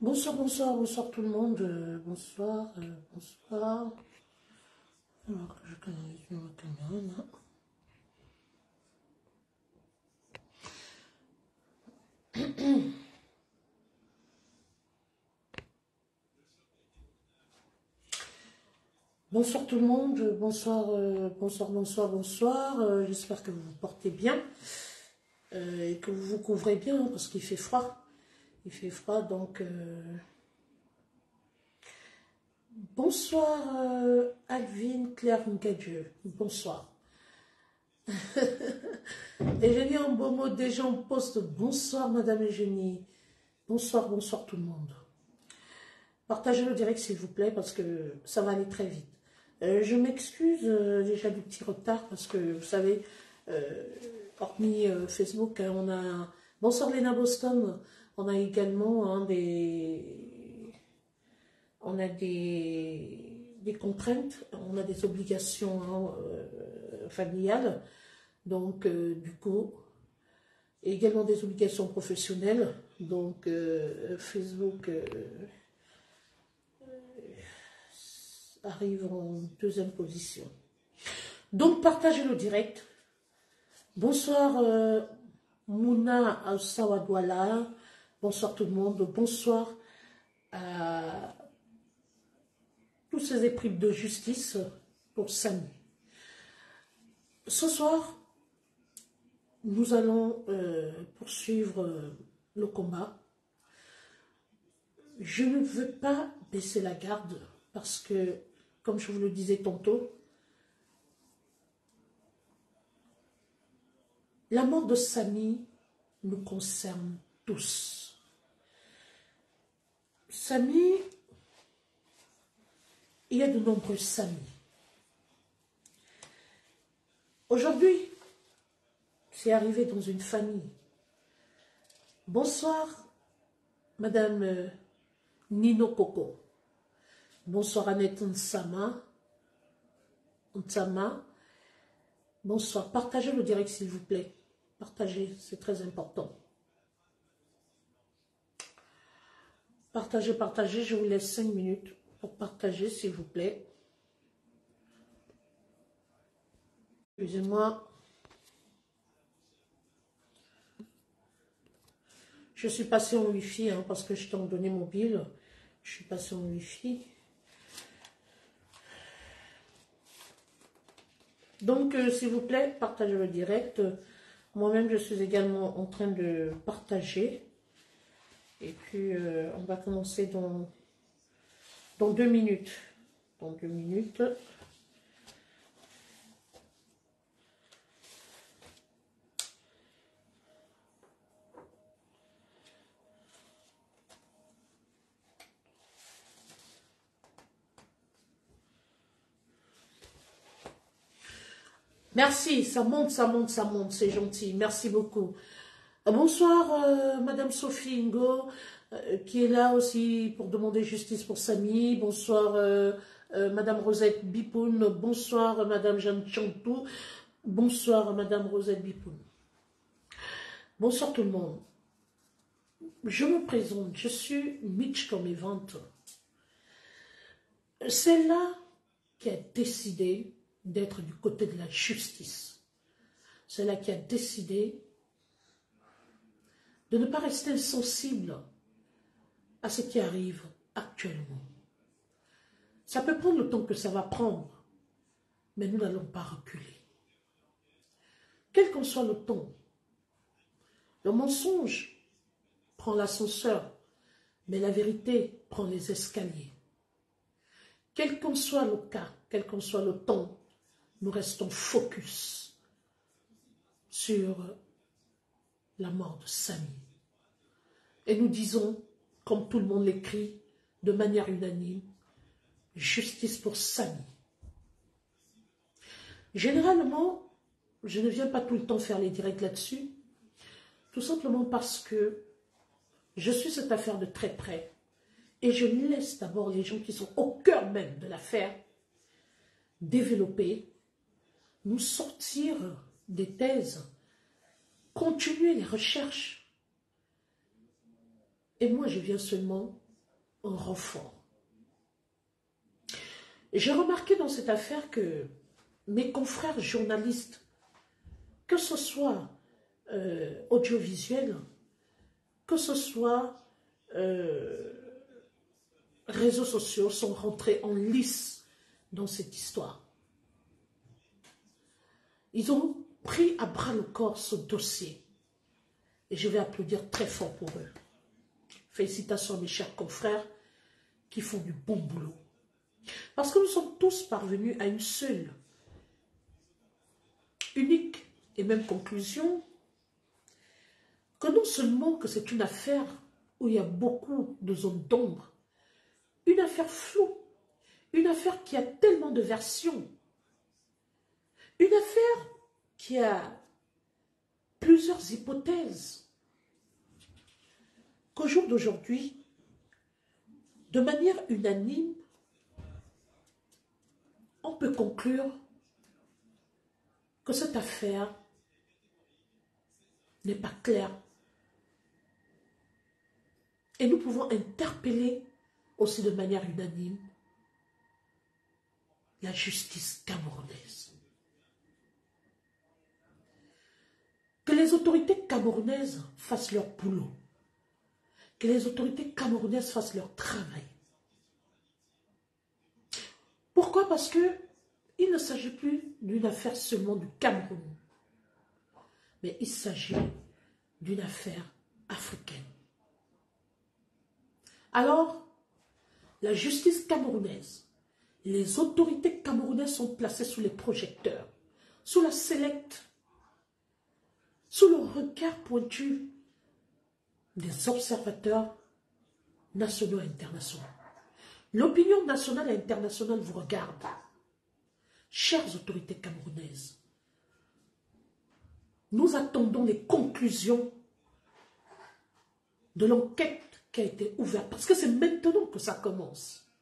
Bonsoir, bonsoir, bonsoir tout le monde. Bonsoir, bonsoir. Alors que je canalise ma caméra là. Bonsoir tout le monde. Bonsoir, bonsoir, bonsoir, bonsoir. J'espère que vous vous portez bien et que vous vous couvrez bien hein, parce qu'il fait froid. Il fait froid donc. Bonsoir Alvin Claire Nkadjeu. Bonsoir. Eugénie en beau mot déjà en poste. Bonsoir Madame Eugénie. Bonsoir, bonsoir tout le monde. Partagez le direct s'il vous plaît parce que ça va aller très vite. Je m'excuse déjà du petit retard parce que vous savez, hormis Facebook, hein, on a... Bonsoir Léna Boston, on a également hein, des contraintes, on a des obligations hein, familiales, donc du coup, et également des obligations professionnelles, donc Facebook arrive en deuxième position. Donc partagez le direct. Bonsoir Mouna Sawadwala, bonsoir tout le monde, bonsoir à tous ces épris de justice pour Samy. Ce soir, nous allons poursuivre le combat. Je ne veux pas baisser la garde parce que, comme je vous le disais tantôt, la mort de Samy nous concerne tous. Samy, il y a de nombreux Samy. Aujourd'hui, c'est arrivé dans une famille. Bonsoir, Madame Nino Coco. Bonsoir, Annette Nsama. Bonsoir. Partagez le direct, s'il vous plaît. Partagez, c'est très important. Partagez, partagez. Je vous laisse 5 minutes pour partager, s'il vous plaît. Excusez-moi. Je suis passée en Wi-Fi hein, parce que je t'en donnais mobile. Je suis passée en Wi-Fi. Donc, s'il vous plaît, partagez le direct. Moi-même, je suis également en train de partager. Et puis, on va commencer dans 2 minutes. Dans 2 minutes. Merci, ça monte, ça monte, ça monte, c'est gentil, merci beaucoup. Bonsoir Madame Sophie Ngo, qui est là aussi pour demander justice pour Samy. Bonsoir Madame Rosette Bipoun, bonsoir Madame Jeanne Chantou, bonsoir Madame Rosette Bipoun. Bonsoir tout le monde. Je me présente, je suis Mitch comme ventes. C'est là qui a décidé d'être du côté de la justice. C'est là qui a décidé de ne pas rester insensible à ce qui arrive actuellement. Ça peut prendre le temps que ça va prendre, mais nous n'allons pas reculer. Quel qu'en soit le temps, le mensonge prend l'ascenseur, mais la vérité prend les escaliers. Quel qu'en soit le cas, quel qu'en soit le temps, nous restons focus sur la mort de Samy. Et nous disons, comme tout le monde l'écrit, de manière unanime, justice pour Samy. Généralement, je ne viens pas tout le temps faire les directs là-dessus, tout simplement parce que je suis cette affaire de très près et je laisse d'abord les gens qui sont au cœur même de l'affaire développer, nous sortir des thèses, continuer les recherches. Et moi, je viens seulement un renfort. J'ai remarqué dans cette affaire que mes confrères journalistes, que ce soit audiovisuel, que ce soit réseaux sociaux, sont rentrés en lice dans cette histoire. Ils ont pris à bras le corps ce dossier. Et je vais applaudir très fort pour eux. Félicitations à mes chers confrères qui font du bon boulot. Parce que nous sommes tous parvenus à une seule, unique et même conclusion, que non seulement que c'est une affaire où il y a beaucoup de zones d'ombre, une affaire floue, une affaire qui a tellement de versions, une affaire qui a plusieurs hypothèses, qu'au jour d'aujourd'hui, de manière unanime, on peut conclure que cette affaire n'est pas claire. Et nous pouvons interpeller aussi de manière unanime la justice camerounaise. Que les autorités camerounaises fassent leur boulot. Que les autorités camerounaises fassent leur travail. Pourquoi? Parce que il ne s'agit plus d'une affaire seulement du Cameroun, mais il s'agit d'une affaire africaine. Alors, la justice camerounaise, les autorités camerounaises sont placées sous les projecteurs, sous la sellette, sous le regard pointu des observateurs nationaux et internationaux. L'opinion nationale et internationale vous regarde. Chères autorités camerounaises, nous attendons les conclusions de l'enquête qui a été ouverte, parce que c'est maintenant que ça commence.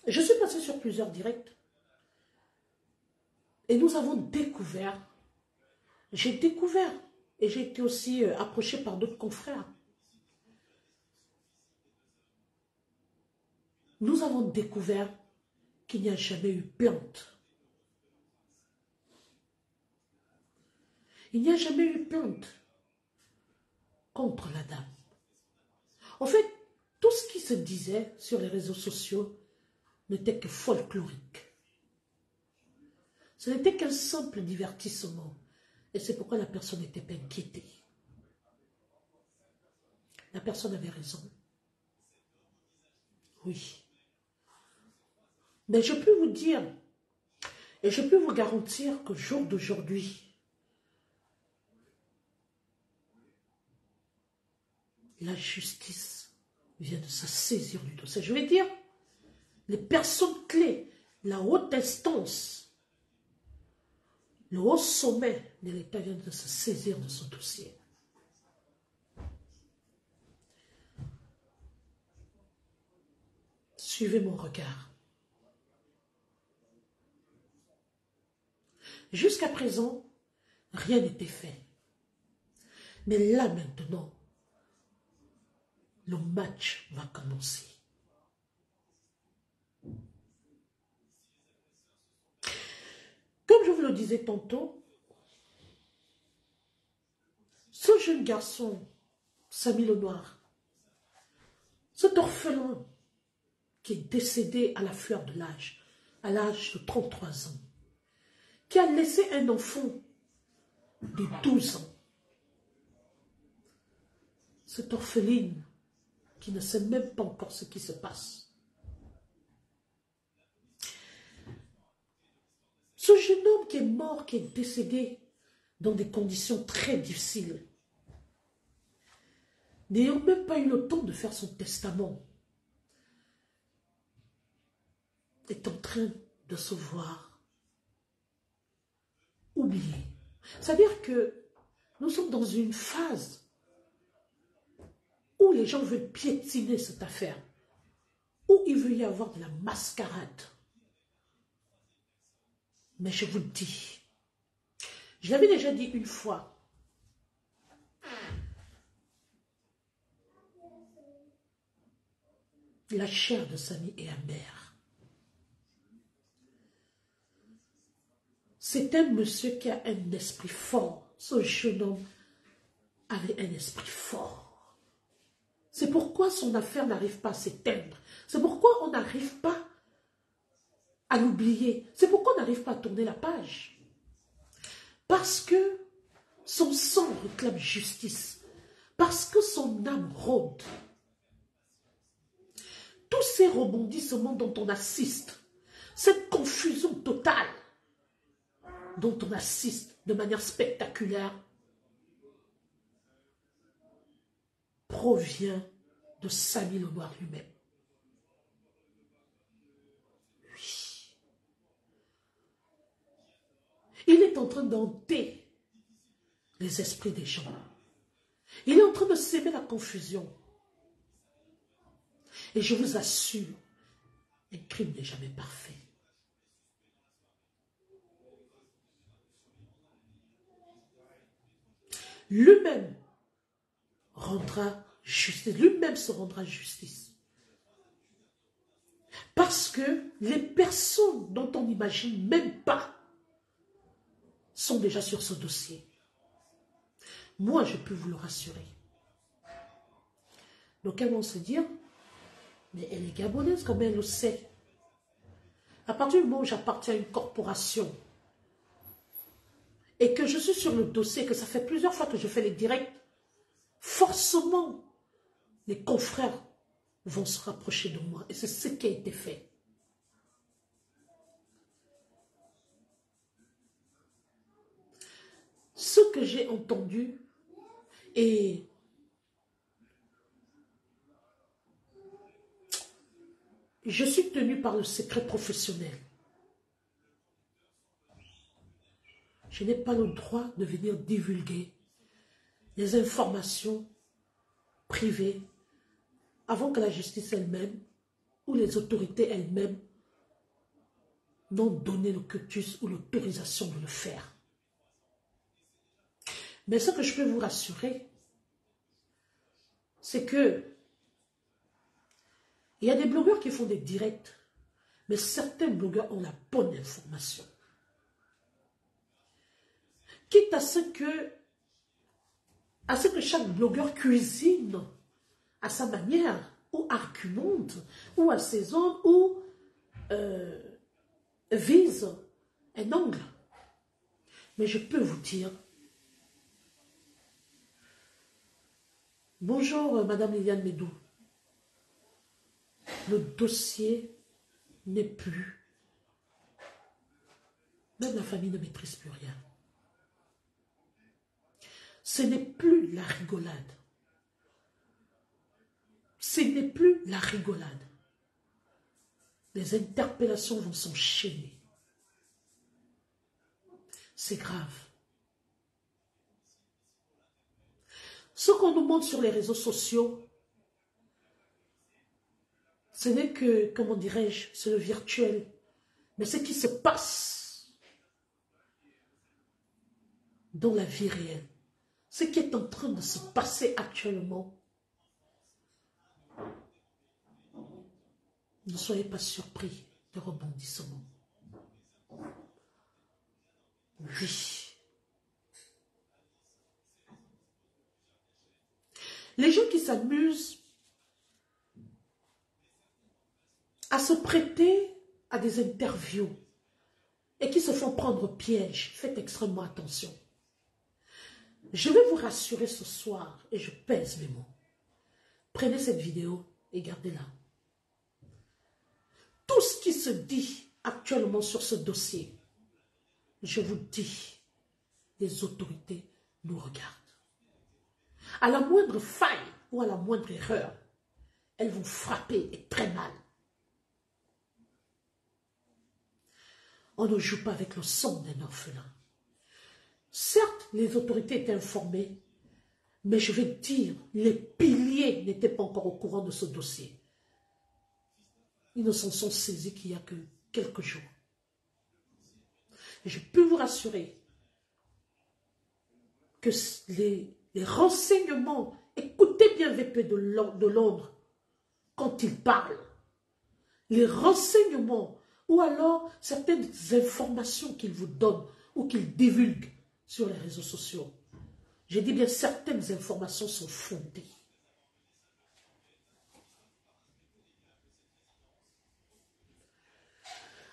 Je suis passé sur plusieurs directs et nous avons découvert, j'ai découvert et j'ai été aussi approché par d'autres confrères. Nous avons découvert qu'il n'y a jamais eu plainte. Il n'y a jamais eu plainte contre la dame. En fait, tout ce qui se disait sur les réseaux sociaux n'était que folklorique. Ce n'était qu'un simple divertissement. Et c'est pourquoi la personne était inquiétée. La personne avait raison. Oui. Mais je peux vous dire, et je peux vous garantir qu'au jour d'aujourd'hui, la justice vient de se saisir du dossier. Je vais dire, les personnes clés, la haute instance, le haut sommet de l'État vient de se saisir de ce dossier. Suivez mon regard. Jusqu'à présent, rien n'était fait. Mais là maintenant, le match va commencer. Comme je vous le disais tantôt, ce jeune garçon, Samy Lenoir, cet orphelin qui est décédé à la fleur de l'âge, à l'âge de 33 ans, qui a laissé un enfant de 12 ans, cette orpheline qui ne sait même pas encore ce qui se passe. Ce jeune homme qui est mort, qui est décédé dans des conditions très difficiles, n'ayant même pas eu le temps de faire son testament, est en train de se voir oublié. C'est-à-dire que nous sommes dans une phase où les gens veulent piétiner cette affaire, où il veut y avoir de la mascarade. Mais je vous le dis, je l'avais déjà dit une fois, La chair de Samy est amère. C'est un monsieur qui a un esprit fort. Ce jeune homme avait un esprit fort. C'est pourquoi son affaire n'arrive pas à s'éteindre. C'est pourquoi on n'arrive pas à l'oublier. C'est pourquoi on n'arrive pas à tourner la page. Parce que son sang réclame justice. Parce que son âme rôde. Tous ces rebondissements dont on assiste, cette confusion totale dont on assiste de manière spectaculaire, provient de Samy le Noir lui-même. Oui. Il est en train d'hanter les esprits des gens. Il est en train de s'aimer la confusion. Et je vous assure, un crime n'est jamais parfait. Lui-même rendra justice. Lui-même se rendra justice. Parce que les personnes dont on n'imagine même pas sont déjà sur ce dossier. Moi, je peux vous le rassurer. Donc, elles vont se dire, mais elle est gabonaise, comme elle le sait. À partir du moment où j'appartiens à une corporation et que je suis sur le dossier, que ça fait plusieurs fois que je fais les directs, forcément, les confrères vont se rapprocher de moi. Et c'est ce qui a été fait. Ce que j'ai entendu et je suis tenue par le secret professionnel. Je n'ai pas le droit de venir divulguer les informations privées avant que la justice elle-même ou les autorités elles-mêmes n'ont donné le cutus ou l'autorisation de le faire. Mais ce que je peux vous rassurer, c'est que il y a des blogueurs qui font des directs, mais certains blogueurs ont la bonne information. Quitte à ce que chaque blogueur cuisine à sa manière, ou argumente, ou à ses zones, ou vise un angle. Mais je peux vous dire, bonjour Madame Liliane Médou, le dossier n'est plus, même la famille ne maîtrise plus rien. Ce n'est plus la rigolade. Ce n'est plus la rigolade. Les interpellations vont s'enchaîner. C'est grave. Ce qu'on nous montre sur les réseaux sociaux, ce n'est que, comment dirais-je, c'est le virtuel. Mais ce qui se passe dans la vie réelle, ce qui est en train de se passer actuellement, ne soyez pas surpris de rebondissements. Oui. Les gens qui s'amusent à se prêter à des interviews et qui se font prendre au piège, faites extrêmement attention. Je vais vous rassurer ce soir et je pèse mes mots. Prenez cette vidéo et gardez-la. Tout ce qui se dit actuellement sur ce dossier, je vous dis, les autorités nous regardent. À la moindre faille ou à la moindre erreur, elles vont frapper et très mal. On ne joue pas avec le sang d'un orphelin. Certes, les autorités étaient informées, mais je vais dire, les piliers n'étaient pas encore au courant de ce dossier. Ils ne s'en sont saisis qu'il y a que quelques jours. Et je peux vous rassurer que les renseignements, écoutez bien VP de Londres, quand il parle, les renseignements ou alors certaines informations qu'il vous donne ou qu'il divulgue sur les réseaux sociaux. Je dis bien certaines informations sont fondées.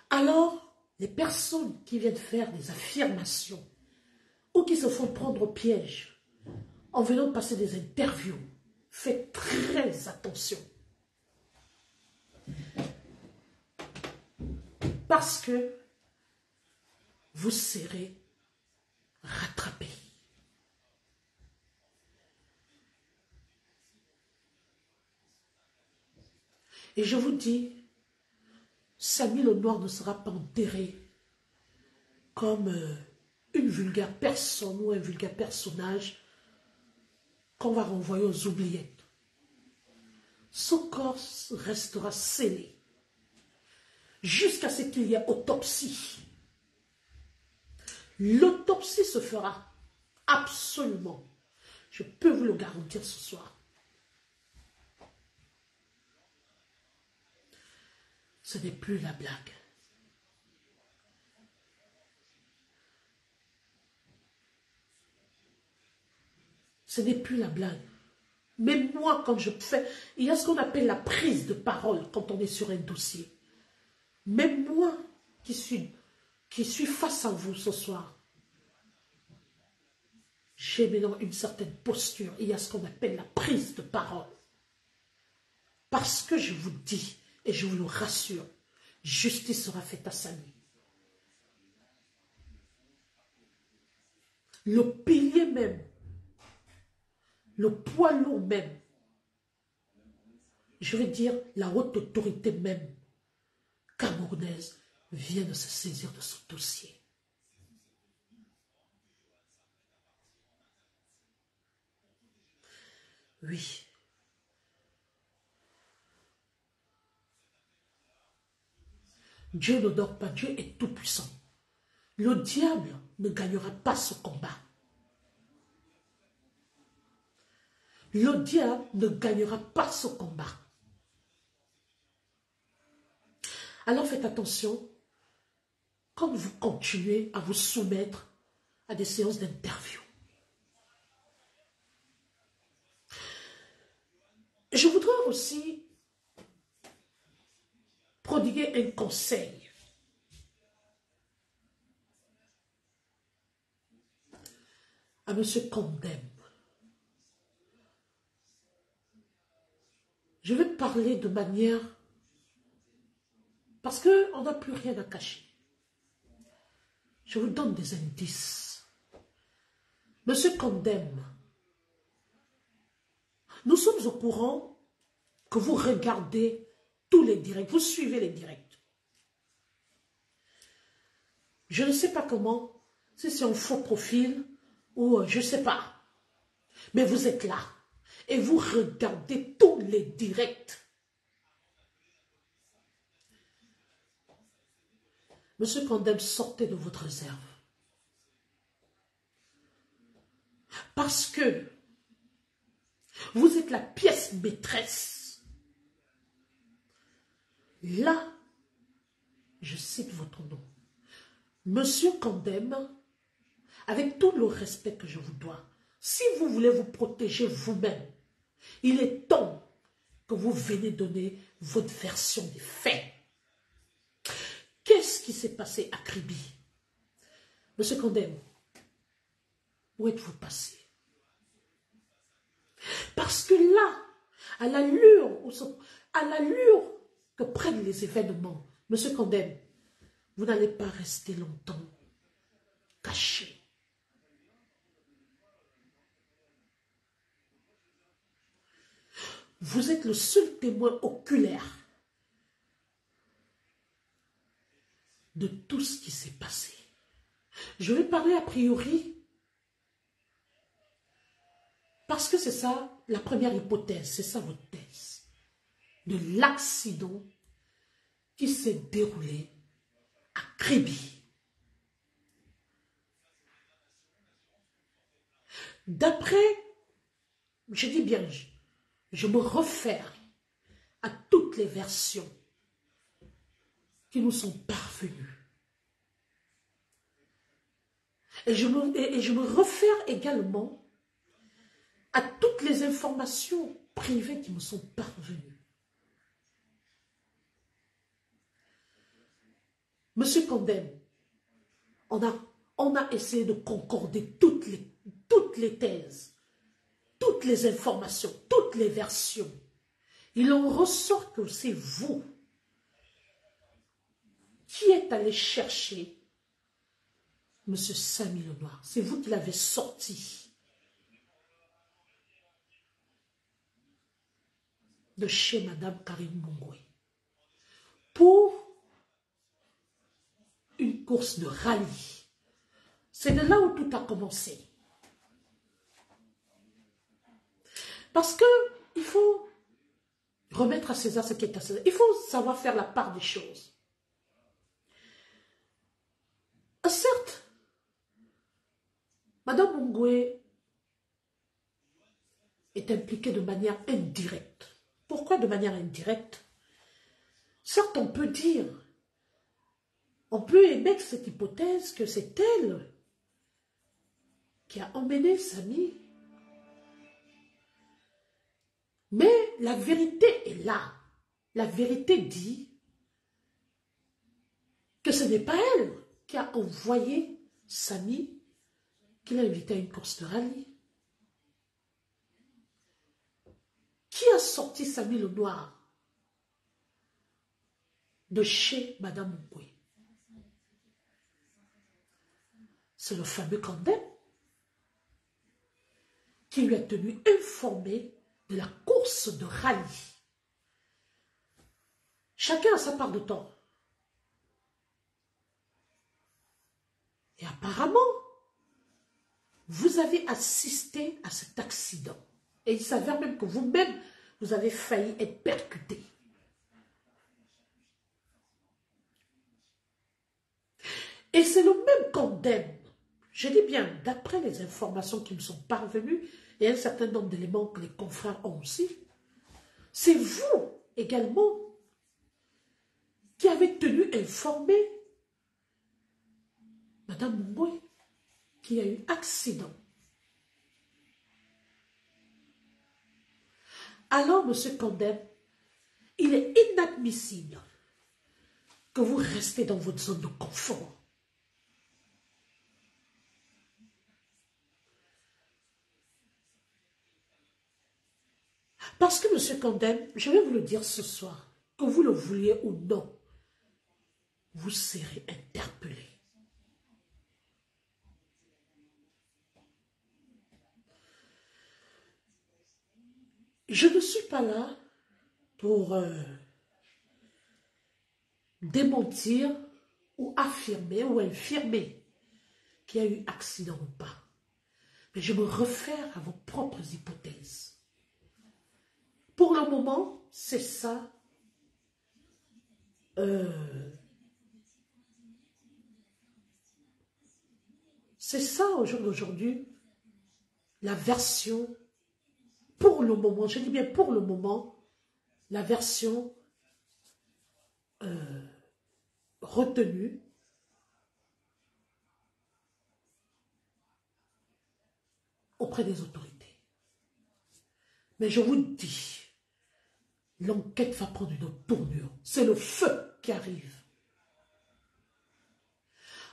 Alors, les personnes qui viennent faire des affirmations ou qui se font prendre au piège en venant passer des interviews, faites très attention. Parce que vous serez rattrapé. Et je vous dis, Samy le Noir ne sera pas enterré comme une vulgaire personne ou un vulgaire personnage qu'on va renvoyer aux oubliettes. Son corps restera scellé jusqu'à ce qu'il y ait autopsie. L'autopsie se fera absolument. Je peux vous le garantir ce soir. Ce n'est plus la blague. Ce n'est plus la blague. Même moi, quand je fais, il y a ce qu'on appelle la prise de parole quand on est sur un dossier. Même moi qui suis face à vous ce soir, j'ai maintenant une certaine posture. Il y a ce qu'on appelle la prise de parole. Parce que je vous dis, et je vous le rassure, justice sera faite à Samy. Le pilier même, le poids lourd même, je veux dire la haute autorité même camerounaise vient de se saisir de ce dossier. Oui. Dieu ne dort pas, Dieu est tout puissant. Le diable ne gagnera pas ce combat. Le diable ne gagnera pas ce combat. Alors faites attention quand vous continuez à vous soumettre à des séances d'interview. Je voudrais aussi prodiguer un conseil. À M. Condem. Je vais parler de manière... Parce qu'on n'a plus rien à cacher. Je vous donne des indices. Monsieur Condem, nous sommes au courant que vous regardez tous les directs, vous suivez les directs. Je ne sais pas comment, si c'est un faux profil ou je ne sais pas. Mais vous êtes là et vous regardez tous les directs. Monsieur Condem, sortez de votre réserve. Parce que vous êtes la pièce maîtresse. Là, je cite votre nom. Monsieur Condem, avec tout le respect que je vous dois, si vous voulez vous protéger vous-même, il est temps que vous venez donner votre version des faits. Qu'est-ce qui s'est passé à Kribi? Monsieur Condem, où êtes-vous passé? Parce que là, à l'allure que prennent les événements, Monsieur Condem, vous n'allez pas rester longtemps caché. Vous êtes le seul témoin oculaire de tout ce qui s'est passé. Je vais parler a priori parce que c'est ça la première hypothèse, c'est ça votre thèse, de l'accident qui s'est déroulé à Kribi. D'après, je dis bien, je me réfère à toutes les versions qui nous sont parvenues. Et je me réfère également à toutes les informations privées qui me sont parvenues. Monsieur Condem, on a essayé de concorder toutes les thèses, toutes les informations, toutes les versions. Il en ressort que c'est vous qui êtes allé chercher Monsieur Samy Lenoir. C'est vous qui l'avez sorti de chez Madame Karine Mongwe pour une course de rallye. C'est de là où tout a commencé. Parce que il faut remettre à César ce qui est à César. Il faut savoir faire la part des choses. Certes, Madame Mongwe est impliquée de manière indirecte. Pourquoi de manière indirecte? Certes, on peut dire, on peut émettre cette hypothèse que c'est elle qui a emmené Samy. Mais la vérité est là. La vérité dit que ce n'est pas elle qui a envoyé Samy, qui l'a invité à une course de rallye. Qui a sorti Samy Lenoir de chez Madame Mongwe? C'est le fameux Condem qui lui a tenu informé de la course de rallye. Chacun a sa part de temps. Et apparemment, vous avez assisté à cet accident. Et il s'avère même que vous-même, vous avez failli être percuté. Et c'est le même Condem, je dis bien, d'après les informations qui me sont parvenues, et un certain nombre d'éléments que les confrères ont aussi, c'est vous également qui avez tenu informé Madame Mongwe qu'il y a eu accident. Alors, Monsieur Condem, il est inadmissible que vous restez dans votre zone de confort. Parce que, Monsieur Condem, je vais vous le dire ce soir, que vous le vouliez ou non, vous serez interpellé. Je ne suis pas là pour démentir ou affirmer ou infirmer qu'il y a eu accident ou pas. Mais je me réfère à vos propres hypothèses. Pour le moment, c'est ça. C'est ça au jour d'aujourd'hui, la version, pour le moment, je dis bien pour le moment, la version retenue auprès des autorités. Mais je vous dis, l'enquête va prendre une autre tournure. C'est le feu qui arrive.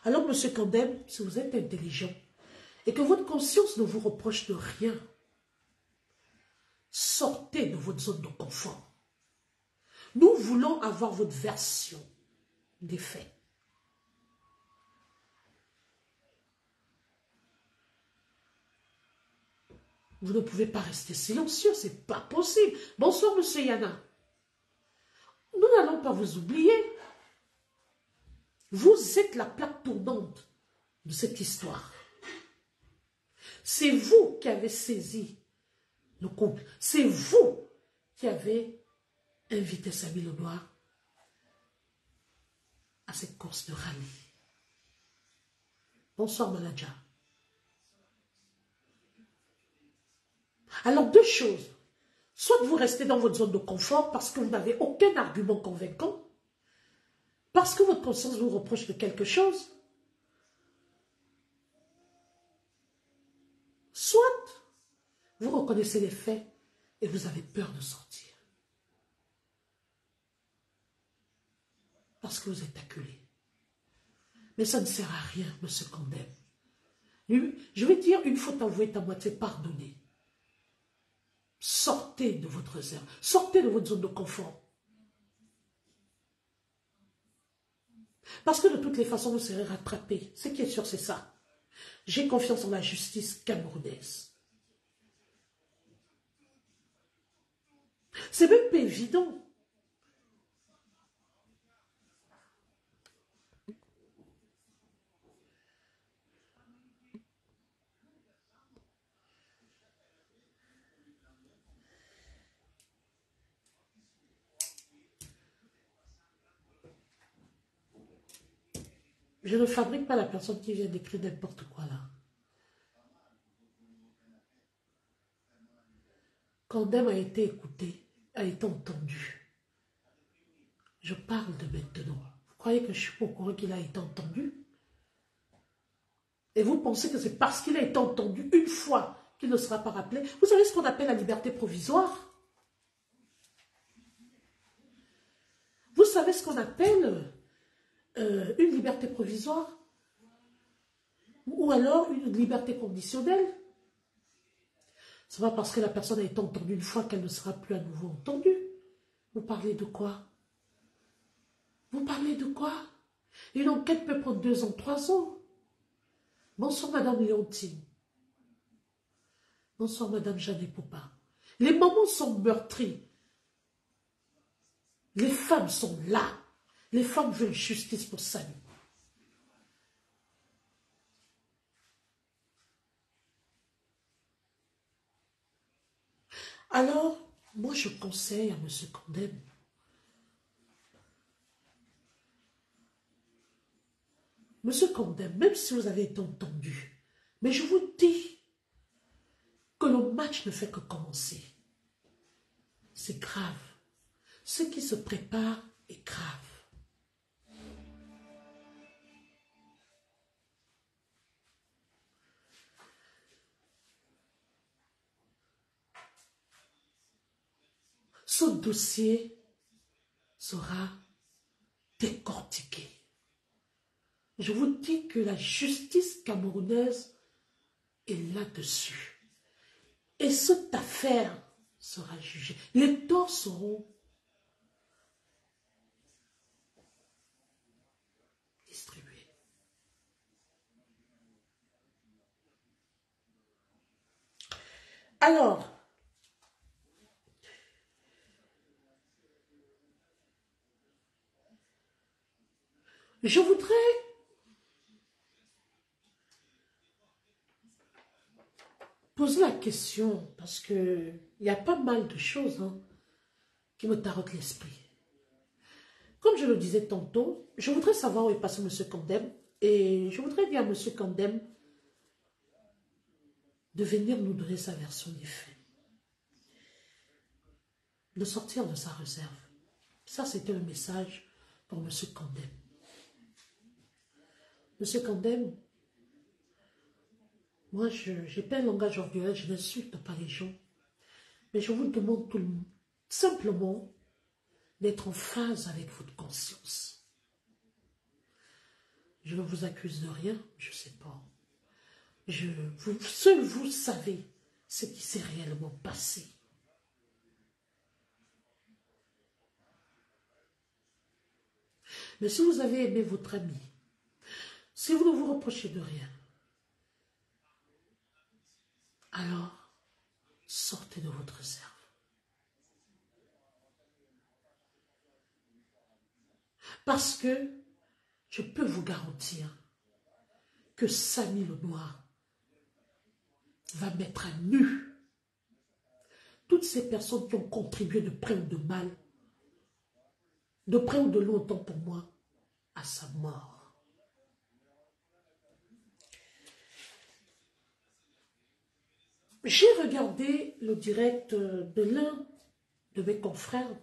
Alors, Monsieur Condem, si vous êtes intelligent et que votre conscience ne vous reproche de rien, sortez de votre zone de confort. Nous voulons avoir votre version des faits. Vous ne pouvez pas rester silencieux, c'est pas possible. Bonsoir, Monsieur Yana. Nous n'allons pas vous oublier. Vous êtes la plaque tournante de cette histoire. C'est vous qui avez saisi le couple. C'est vous qui avez invité Samy Lenoir à cette course de rallye. Bonsoir, Maladja. Alors, deux choses. Soit vous restez dans votre zone de confort parce que vous n'avez aucun argument convaincant, parce que votre conscience vous reproche de quelque chose. Soit vous reconnaissez les faits et vous avez peur de sortir. Parce que vous êtes acculé. Mais ça ne sert à rien, monsieur Condem. Je vais dire, une faute avouée est à moitié pardonnée. Sortez de votre réserve. Sortez de votre zone de confort. Parce que de toutes les façons, vous serez rattrapé. Ce qui est sûr, c'est ça. J'ai confiance en la justice camerounaise. C'est même pas évident. Je ne fabrique pas la personne qui vient d'écrire n'importe quoi là. Condem a été écouté, a été entendu. Je parle de maintenant. Vous croyez que je suis pas au courant qu'il a été entendu? Et vous pensez que c'est parce qu'il a été entendu une fois qu'il ne sera pas rappelé? Vous savez ce qu'on appelle la liberté provisoire? Vous savez ce qu'on appelle une liberté provisoire? Ou alors une liberté conditionnelle? Ce n'est pas parce que la personne a été entendue une fois qu'elle ne sera plus à nouveau entendue. Vous parlez de quoi? Vous parlez de quoi? Une enquête peut prendre 2 ans, 3 ans. Bonsoir, Madame Léontine. Bonsoir, Madame Jeanne Poupin. Les mamans sont meurtries. Les femmes sont là. Les femmes veulent justice pour Samy. Alors, moi je conseille à M. Condem, Monsieur Condem, même si vous avez été entendu, mais je vous dis que le match ne fait que commencer. C'est grave. Ce qui se prépare est grave. Ce dossier sera décortiqué. Je vous dis que la justice camerounaise est là-dessus. Et cette affaire sera jugée. Les torts seront distribués. Alors, je voudrais poser la question, parce qu'il y a pas mal de choses qui me tarautent l'esprit. Comme je le disais tantôt, je voudrais savoir où est passé M. Condem, et je voudrais dire à M. Condem de venir nous donner sa version des faits, de sortir de sa réserve. Ça, c'était le message pour M. Condem. M. Condem, moi, je n'ai pas un langage orgueilleux, je n'insulte pas les gens. Mais je vous demande simplement d'être en phase avec votre conscience. Je ne vous accuse de rien, je ne sais pas. Seul vous savez ce qui s'est réellement passé. Mais si vous avez aimé votre ami, si vous ne vous reprochez de rien, alors sortez de votre réserve. Parce que je peux vous garantir que Samy le Noir va mettre à nu toutes ces personnes qui ont contribué de près ou de mal, de près ou de longtemps pour moi, à sa mort. J'ai regardé le direct de l'un de mes confrères,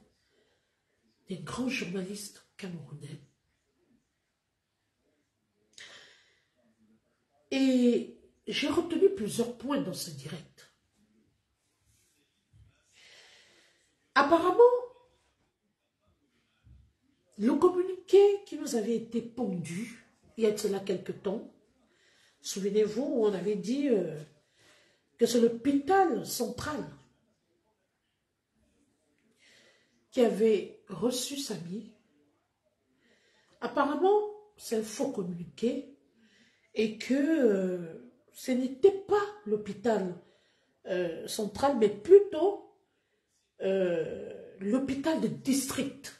des grands journalistes camerounais. Et j'ai retenu plusieurs points dans ce direct. Apparemment, le communiqué qui nous avait été pondu, il y a de cela quelque temps, souvenez-vous, on avait dit que c'est l'hôpital central qui avait reçu Samy. Apparemment, c'est un faux communiqué et que ce n'était pas l'hôpital central, mais plutôt l'hôpital de district.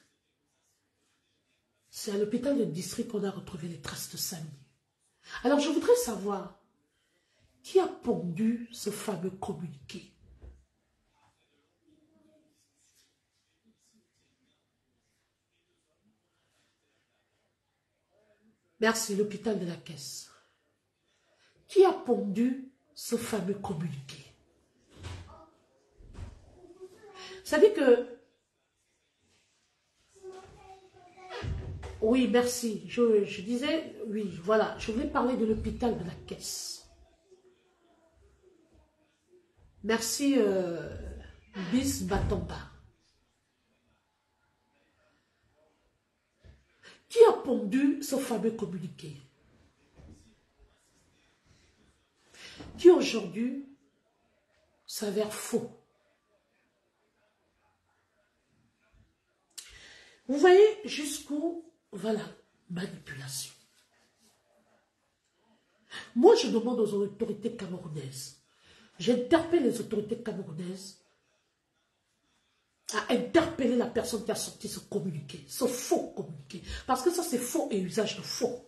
C'est à l'hôpital de district qu'on a retrouvé les traces de Samy. Alors, je voudrais savoir qui a pondu ce fameux communiqué. Merci, l'hôpital de la Caisse. Qui a pondu ce fameux communiqué? Vous savez que... Oui, merci. Je disais, oui, voilà. Je voulais parler de l'hôpital de la Caisse. Merci, Bis Batomba. Qui a pondu ce fameux communiqué? Qui aujourd'hui s'avère faux. Vous voyez jusqu'où va la manipulation. Moi, je demande aux autorités camerounaises, j'interpelle les autorités camerounaises à interpeller la personne qui a sorti ce communiqué, ce faux communiqué. Parce que ça, c'est faux et usage de faux.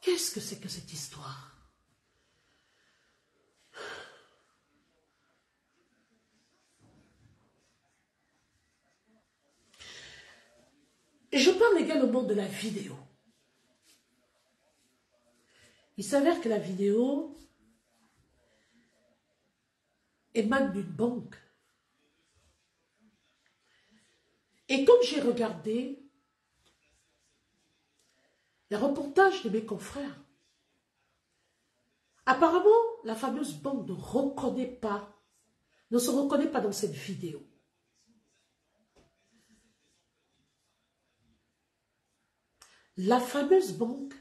Qu'est-ce que c'est que cette histoire? Et je parle également de la vidéo. Il s'avère que la vidéo émane d'une banque. Et comme j'ai regardé les reportages de mes confrères, apparemment, la fameuse banque ne se reconnaît pas dans cette vidéo. La fameuse banque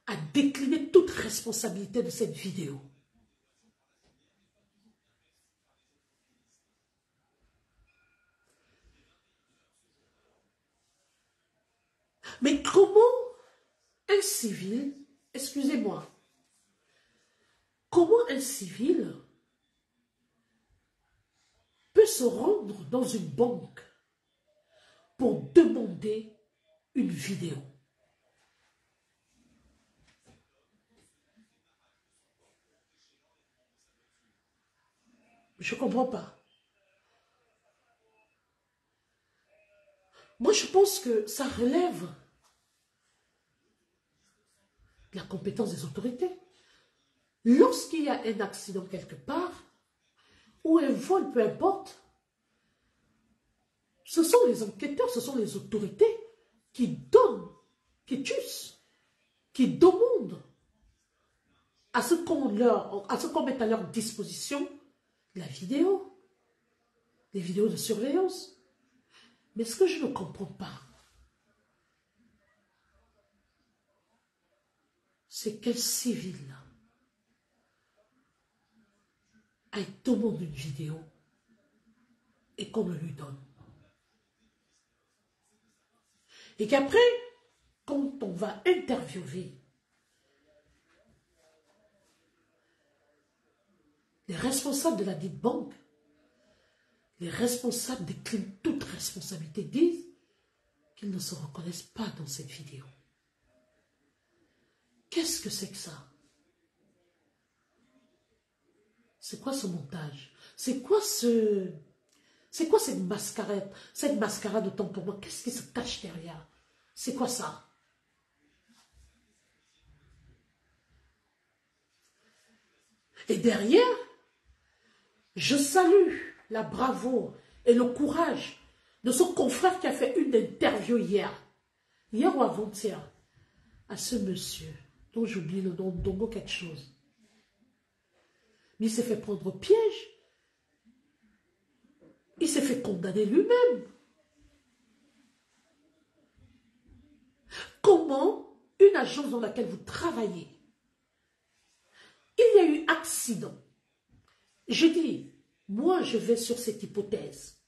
a décliné toute responsabilité de cette vidéo. Mais comment un civil, excusez-moi, comment un civil peut se rendre dans une banque pour demander une vidéo? Je ne comprends pas. Moi, je pense que ça relève de la compétence des autorités. Lorsqu'il y a un accident quelque part, ou un vol, peu importe, ce sont les enquêteurs, ce sont les autorités qui donnent, qui tuent, qui demandent à ce qu'on mette à leur disposition la vidéo, les vidéos de surveillance. Mais ce que je ne comprends pas, c'est quel civil aille demander une vidéo et qu'on me lui donne. Et qu'après, quand on va interviewer les responsables de la dite banque, les responsables déclinent toute responsabilité, disent qu'ils ne se reconnaissent pas dans cette vidéo. Qu'est-ce que c'est que ça? C'est quoi ce montage? C'est quoi cette mascarade? Cette mascarade autant pour moi, qu'est-ce qui se cache derrière? C'est quoi ça? Et derrière, je salue la bravoure et le courage de son confrère qui a fait une interview hier ou avant-hier, à ce monsieur, dont j'oublie le nom, Dongo quelque chose. Mais il s'est fait prendre au piège. Il s'est fait condamner lui-même. Comment une agence dans laquelle vous travaillez, il y a eu accident. Je dis, moi je vais sur cette hypothèse.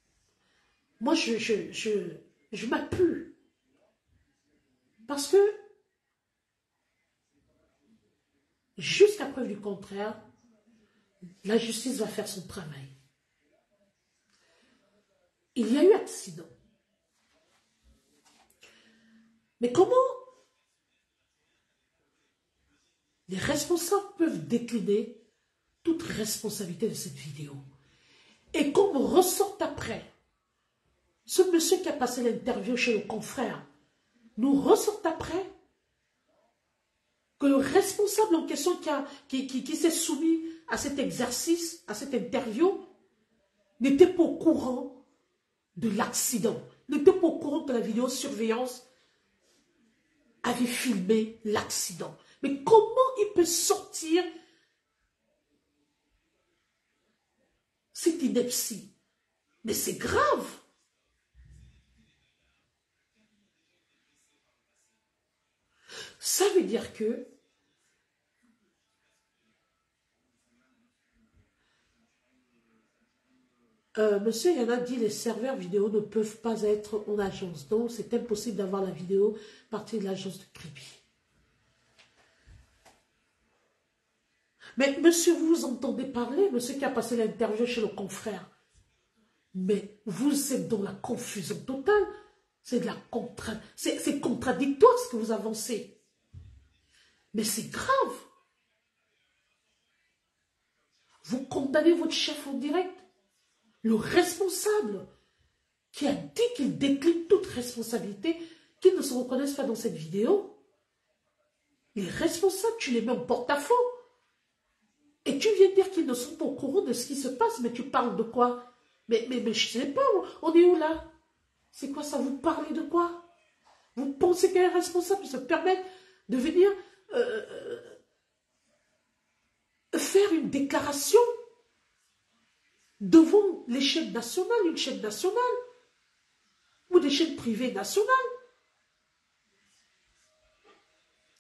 Moi je m'appuie. Parce que, jusqu'à preuve du contraire, la justice va faire son travail. Il y a eu accident. Mais comment les responsables peuvent décliner toute responsabilité de cette vidéo? Et comme ressort après, ce monsieur qui a passé l'interview chez le confrère, nous ressort après que le responsable en question qui s'est soumis à cet exercice, à cette interview, n'était pas au courant de l'accident, n'était pas au courant que la vidéosurveillance avait filmé l'accident. Mais comment il peut sortir cette ineptie? Mais c'est grave. Ça veut dire que monsieur Yana dit les serveurs vidéo ne peuvent pas être en agence. Donc, c'est impossible d'avoir la vidéo partie de l'agence de Kribi. Mais monsieur, vous entendez parler, monsieur qui a passé l'interview chez le confrère. Mais vous êtes dans la confusion totale. C'est de la c'est contradictoire ce que vous avancez. Mais c'est grave. Vous condamnez votre chef en direct. Le responsable qui a dit qu'il décline toute responsabilité, qu'ils ne se reconnaissent pas dans cette vidéo. Les responsables, tu les mets en porte-à-faux. Et tu viens de dire qu'ils ne sont pas au courant de ce qui se passe, mais tu parles de quoi? Mais je ne sais pas, on est où là? C'est quoi ça? Vous parlez de quoi? Vous pensez qu'un responsable se permet de venir faire une déclaration devant les chaînes nationales, une chaîne nationale, ou des chaînes privées nationales,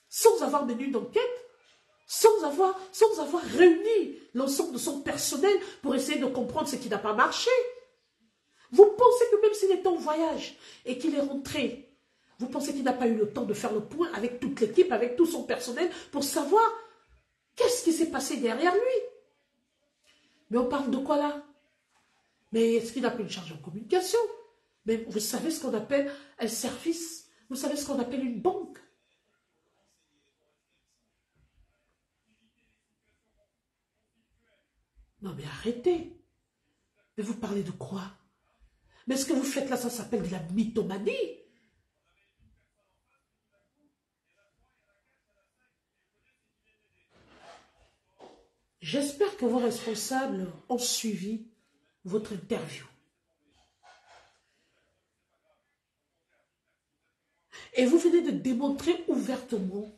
sans avoir mené une enquête, sans avoir réuni l'ensemble de son personnel pour essayer de comprendre ce qui n'a pas marché? Vous pensez que même s'il est en voyage et qu'il est rentré, vous pensez qu'il n'a pas eu le temps de faire le point avec toute l'équipe, avec tout son personnel, pour savoir qu'est-ce qui s'est passé derrière lui? Mais on parle de quoi là? Mais est-ce qu'il n'a pas une charge en communication? Mais vous savez ce qu'on appelle un service? Vous savez ce qu'on appelle une banque? Non mais arrêtez. Mais vous parlez de quoi? Mais ce que vous faites là, ça s'appelle de la mythomanie. J'espère que vos responsables ont suivi votre interview. Et vous venez de démontrer ouvertement,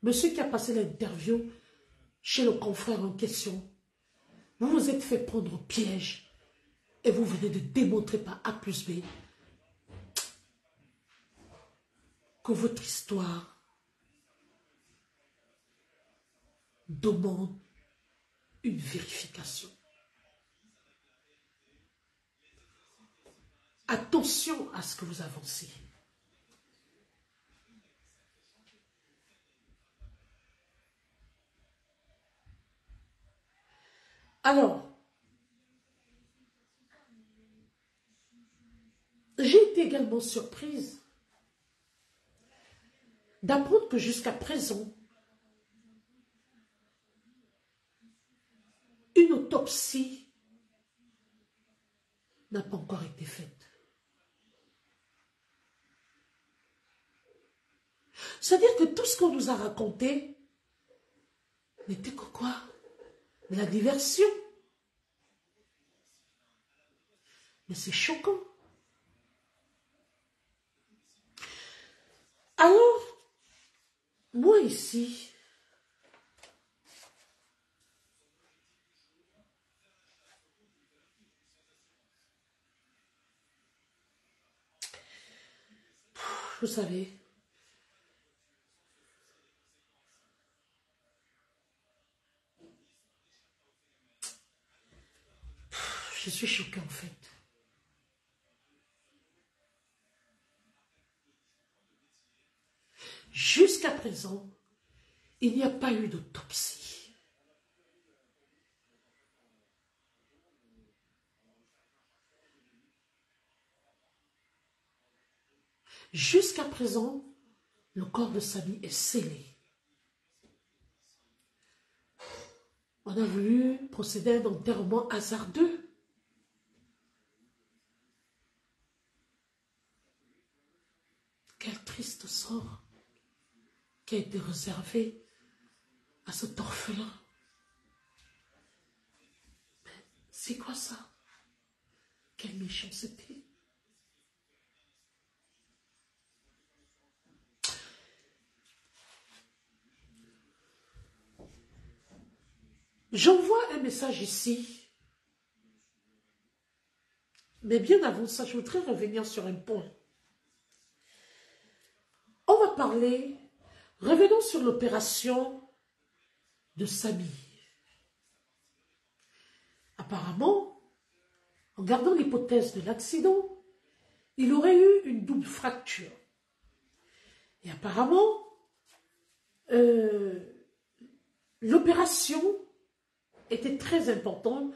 monsieur qui a passé l'interview chez le confrère en question, vous vous êtes fait prendre au piège et vous venez de démontrer par A plus B que votre histoire demande une vérification. Attention à ce que vous avancez. Alors, j'ai été également surprise d'apprendre que jusqu'à présent, une autopsie n'a pas encore été faite. C'est-à-dire que tout ce qu'on nous a raconté n'était que quoi? de la diversion. Mais c'est choquant. Alors, moi ici, vous savez, je suis choquée en fait. Jusqu'à présent, il n'y a pas eu d'autopsie. Jusqu'à présent, le corps de Samy est scellé. On a voulu procéder à un enterrement hasardeux. Quel triste sort qui a été réservé à cet orphelin. Mais c'est quoi ça? Quelle méchanceté. J'envoie un message ici. Mais bien avant ça, je voudrais revenir sur un point. On va parler, revenons sur l'opération de Samy. Apparemment, en gardant l'hypothèse de l'accident, il aurait eu une double fracture. Et apparemment, l'opération était très importante.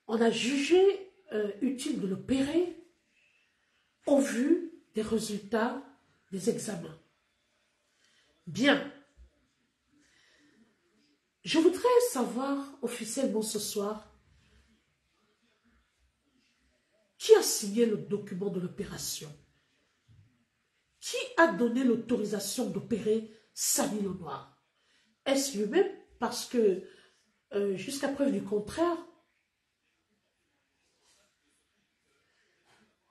On a jugé utile de l'opérer au vu des résultats des examens. Bien. Je voudrais savoir officiellement ce soir qui a signé le document de l'opération. Qui a donné l'autorisation d'opérer Samy Lenoir? Est-ce lui-même? Parce que, jusqu'à preuve du contraire,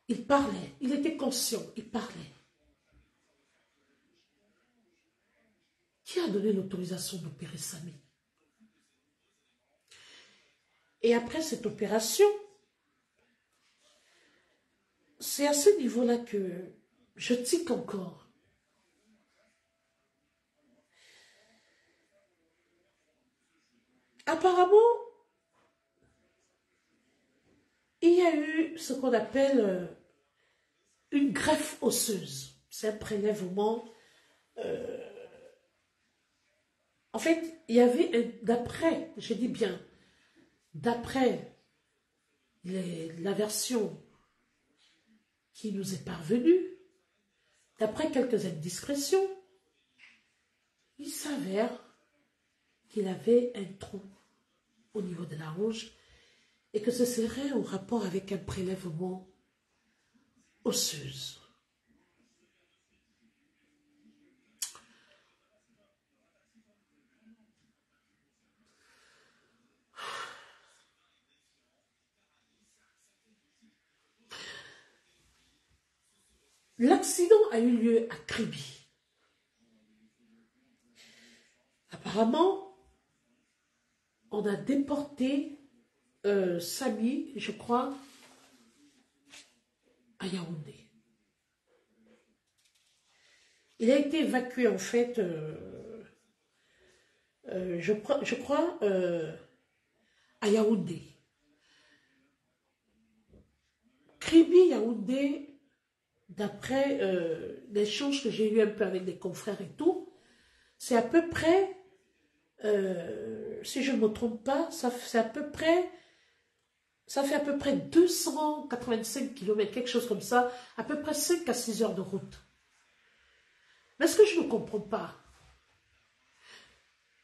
il parlait, il était conscient, il parlait. Qui a donné l'autorisation d'opérer Samy? Et après cette opération, c'est à ce niveau-là que je tique encore. Apparemment, il y a eu ce qu'on appelle une greffe osseuse. C'est un prélèvement. En fait, il y avait, d'après, je dis bien, d'après la version qui nous est parvenue, d'après quelques indiscrétions, il s'avère qu'il avait un trou au niveau de la hanche et que ce serait en rapport avec un prélèvement osseuse. L'accident a eu lieu à Kribi. Apparemment, on a déporté Samy, je crois, à Yaoundé. Il a été évacué, en fait, je crois, à Yaoundé. Kribi, Yaoundé, d'après l'échange que j'ai eu un peu avec des confrères et tout, c'est à peu près, si je ne me trompe pas, ça fait à peu près 285 km, quelque chose comme ça, à peu près 5 à 6 heures de route. Mais ce que je ne comprends pas,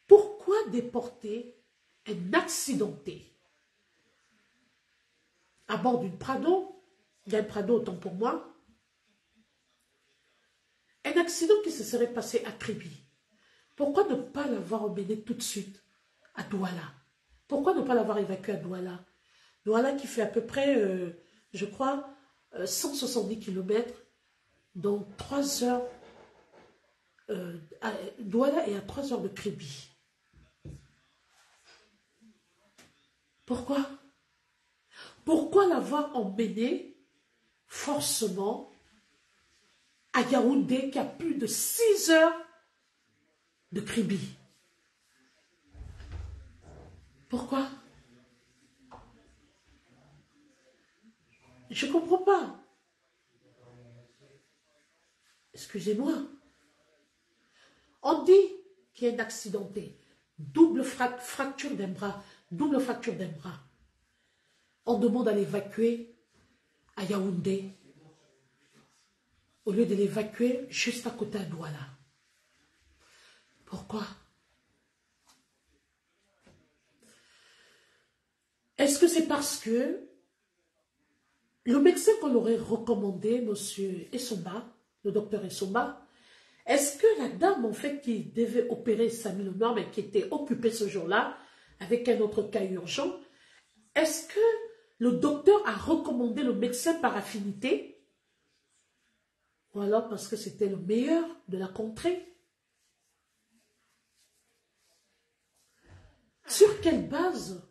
pourquoi déporter un accidenté à bord d'une Prado, d'un Prado autant pour moi, un accident qui se serait passé à Kribi? Pourquoi ne pas l'avoir emmené tout de suite à Douala? Pourquoi ne pas l'avoir évacué à Douala? Douala qui fait à peu près, je crois, 170 km, donc 3 heures. Douala est à 3 heures de Kribi. Pourquoi? Pourquoi l'avoir emmené forcément à Yaoundé qui a plus de 6 heures de Kribi? Pourquoi? Je ne comprends pas. Excusez-moi. On dit qu'il y a un accidenté. Double fracture d'un bras. Double fracture d'un bras. On demande à l'évacuer à Yaoundé au lieu de l'évacuer juste à côté de Douala. Pourquoi? Est-ce que c'est parce que le médecin qu'on aurait recommandé, monsieur Essomba, le docteur Essomba, est-ce que la dame, en fait, qui devait opérer Samy Lenoir, mais qui était occupée ce jour-là, avec un autre cas urgent, est-ce que le docteur a recommandé le médecin par affinité? Ou alors parce que c'était le meilleur de la contrée? Sur quelle base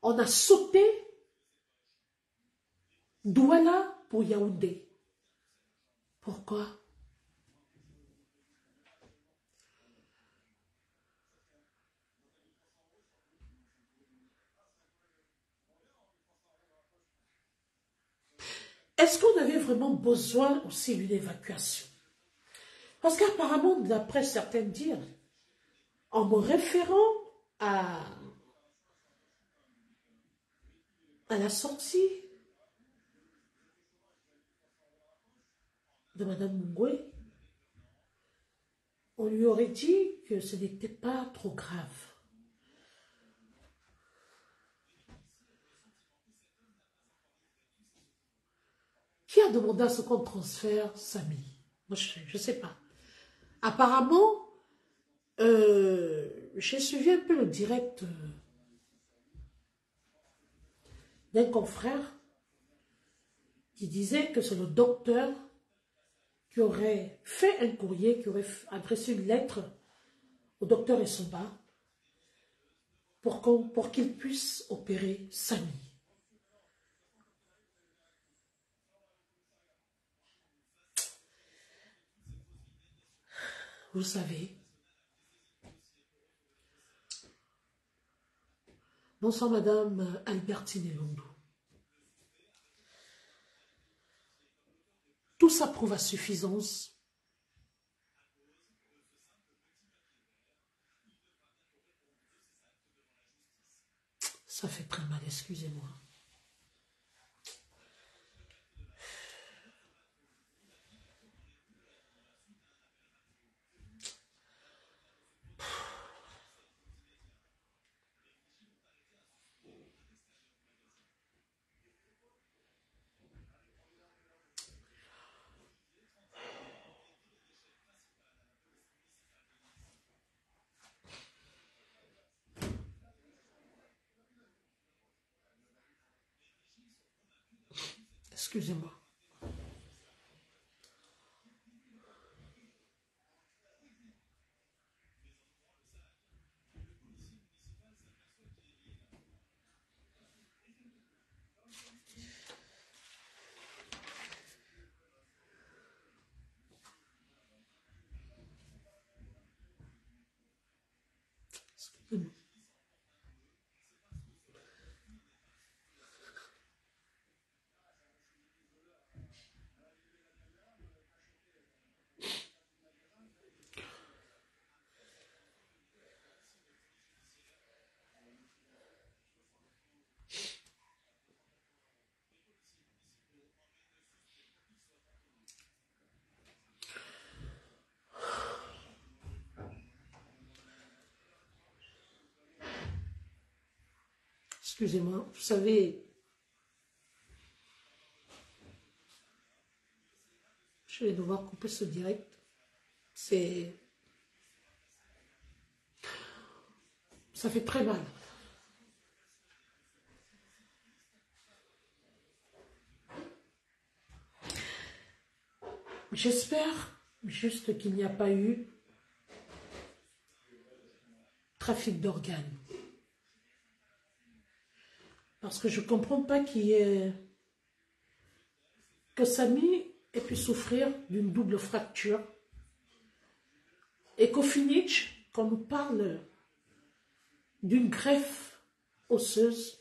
on a sauté Douala pour Yaoundé? Pourquoi? Est-ce qu'on avait vraiment besoin aussi d'une évacuation? Parce qu'apparemment, d'après certains dires, en me référant à la sortie de Madame Mungwe, on lui aurait dit que ce n'était pas trop grave. Qui a demandé à ce qu'on transfère Samy? Moi, je ne sais pas. Apparemment, j'ai suivi un peu le direct d'un confrère qui disait que c'est le docteur qui aurait fait un courrier, qui aurait adressé une lettre au docteur Essomba pour qu'il puisse opérer Samy. Vous savez. Bonsoir Madame Albertine Londo. Tout ça prouve à suffisance ça fait très mal, excusez-moi. Excusez-moi. Excusez-moi. Excusez-moi, vous savez, je vais devoir couper ce direct. Ça fait très mal. J'espère juste qu'il n'y a pas eu trafic d'organes. Parce que je ne comprends pas que Samy ait pu souffrir d'une double fracture et qu'au finish, qu'on nous parle d'une greffe osseuse,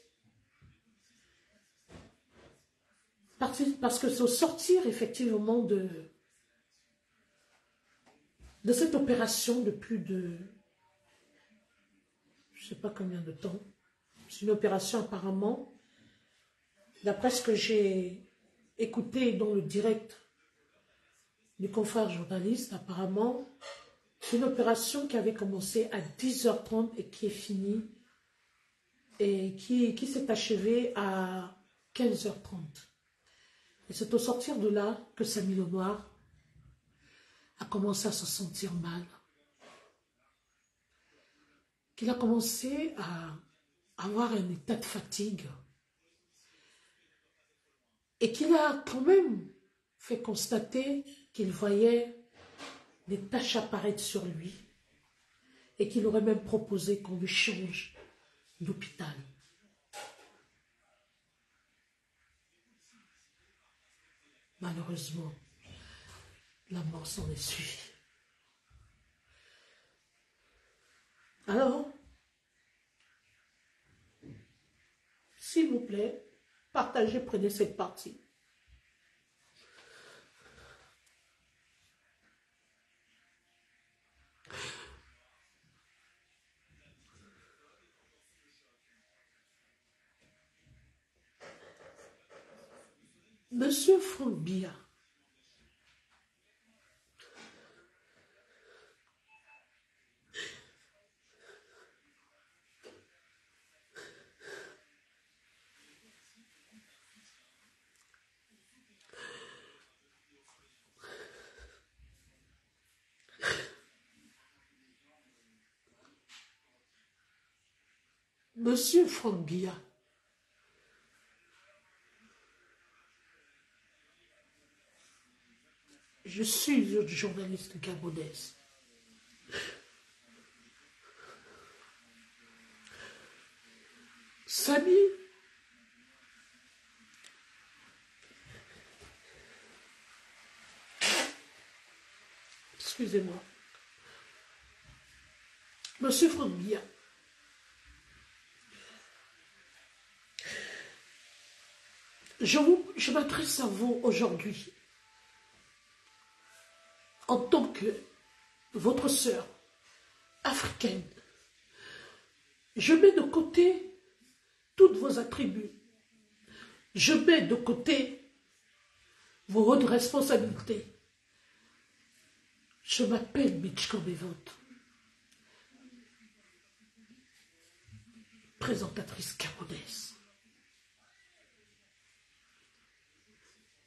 parce que c'est au sortir effectivement de cette opération de plus de, je ne sais pas combien de temps, c'est une opération apparemment, d'après ce que j'ai écouté dans le direct du confrère journaliste, apparemment, c'est une opération qui avait commencé à 10h30 et qui est finie, et qui s'est achevée à 15h30. Et c'est au sortir de là que Samy Lenoir a commencé à se sentir mal. Qu'il a commencé à avoir un état de fatigue. Et qu'il a quand même fait constater qu'il voyait des taches apparaître sur lui. Et qu'il aurait même proposé qu'on lui change d'hôpital. Malheureusement, la mort s'en est suivie. Alors, s'il vous plaît, partagez, prenez cette partie. Monsieur Franck Biya, Monsieur Franck Biya, je suis une journaliste gabonaise. Samy, excusez-moi, Monsieur Franck Biya, je m'adresse à vous aujourd'hui en tant que votre sœur africaine. Je mets de côté toutes vos attributs. Je mets de côté vos hautes responsabilités. Je m'appelle Mitchko Bevot, présentatrice gabonaise.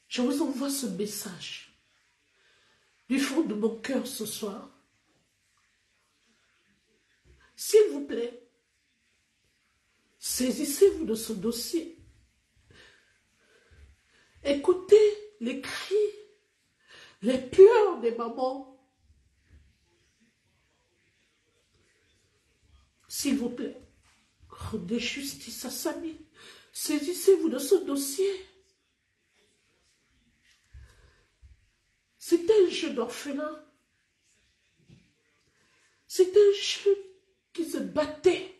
Je vous envoie ce message du fond de mon cœur ce soir. S'il vous plaît, saisissez-vous de ce dossier. Écoutez les cris, les pleurs des mamans. S'il vous plaît, rendez justice à Samy. Saisissez-vous de ce dossier. C'était un jeune orphelin. C'était un jeune qui se battait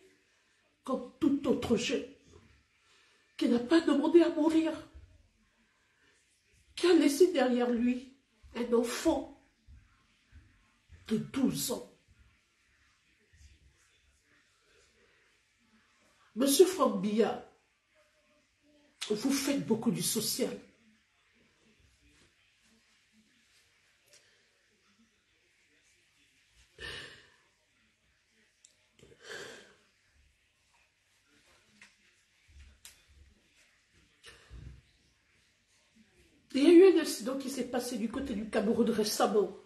comme tout autre jeune, qui n'a pas demandé à mourir, qui a laissé derrière lui un enfant de 12 ans. Monsieur Franck Biya, vous faites beaucoup du social. Il y a eu un incident qui s'est passé du côté du Cameroun récemment.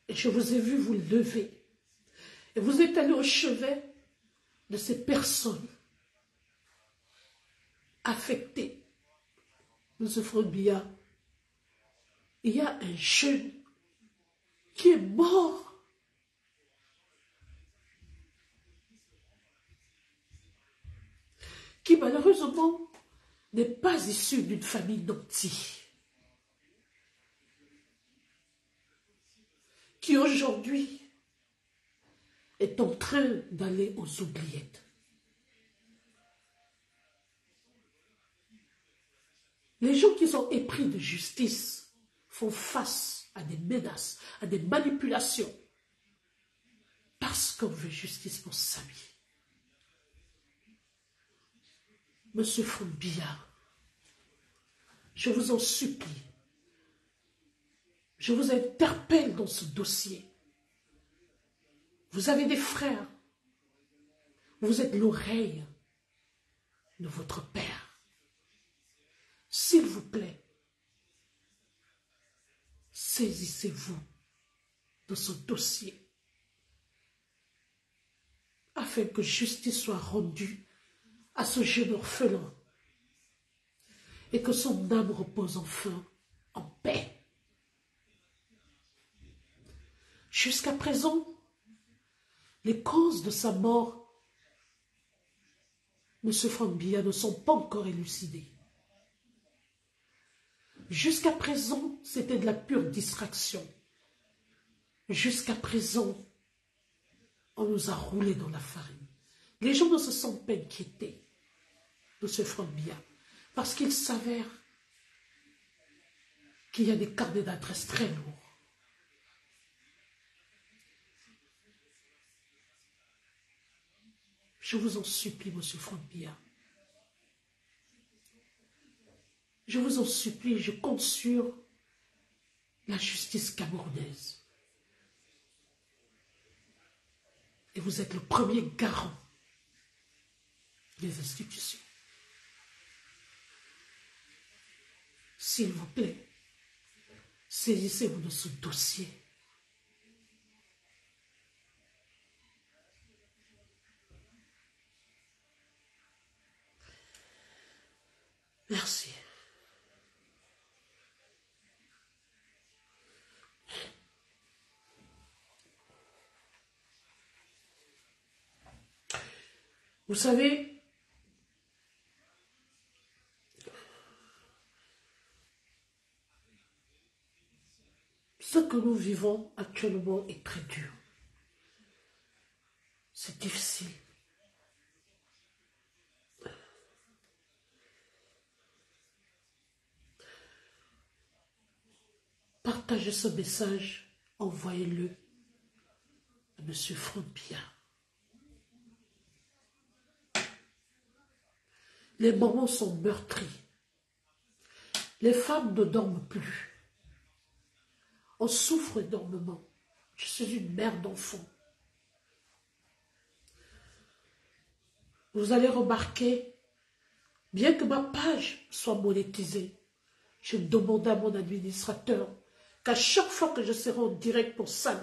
Et je vous ai vu vous lever. Et vous êtes allé au chevet de ces personnes affectées. Monsieur Franck Biya, il y a un jeune qui est mort. Qui malheureusement n'est pas issu d'une famille nantie. Qui aujourd'hui est en train d'aller aux oubliettes. Les gens qui sont épris de justice font face à des menaces, à des manipulations, parce qu'on veut justice pour Samy. Monsieur Frombia, je vous en supplie, je vous interpelle dans ce dossier. Vous avez des frères, vous êtes l'oreille de votre père. S'il vous plaît, saisissez-vous de ce dossier afin que justice soit rendue à ce jeune orphelin et que son âme repose enfin en paix. Jusqu'à présent, les causes de sa mort, M. Frombia, ne sont pas encore élucidées. Jusqu'à présent, c'était de la pure distraction. Jusqu'à présent, on nous a roulé dans la farine. Les gens ne se sont pas inquiétés de ce Frombia parce qu'il s'avère qu'il y a des carnets d'adresses très lourds. Je vous en supplie, monsieur Frombia. Je vous en supplie, je compte sur la justice camerounaise. Et vous êtes le premier garant des institutions. S'il vous plaît, saisissez-vous de ce dossier. Merci. Vous savez, ce que nous vivons actuellement est très dur. C'est difficile. Partagez ce message, envoyez-le à M. Frombia. Les mamans sont meurtries. Les femmes ne dorment plus. On souffre énormément. Je suis une mère d'enfants. Vous allez remarquer, bien que ma page soit monétisée, je demande à mon administrateur qu'à chaque fois que je serai en direct pour Samy,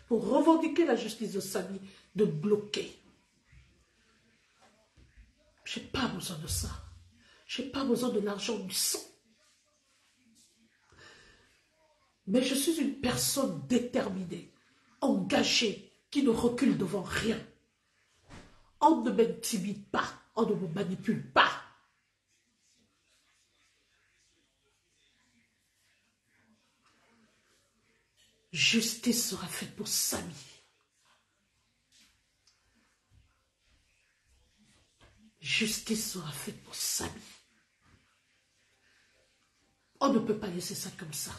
pour revendiquer la justice de Samy, de bloquer. Je n'ai pas besoin de ça. Je n'ai pas besoin de l'argent du sang. Mais je suis une personne déterminée, engagée, qui ne recule devant rien. On ne m'intimide pas, on ne me manipule pas. Justice sera faite pour Samy. Justice sera faite pour Samy. On ne peut pas laisser ça comme ça.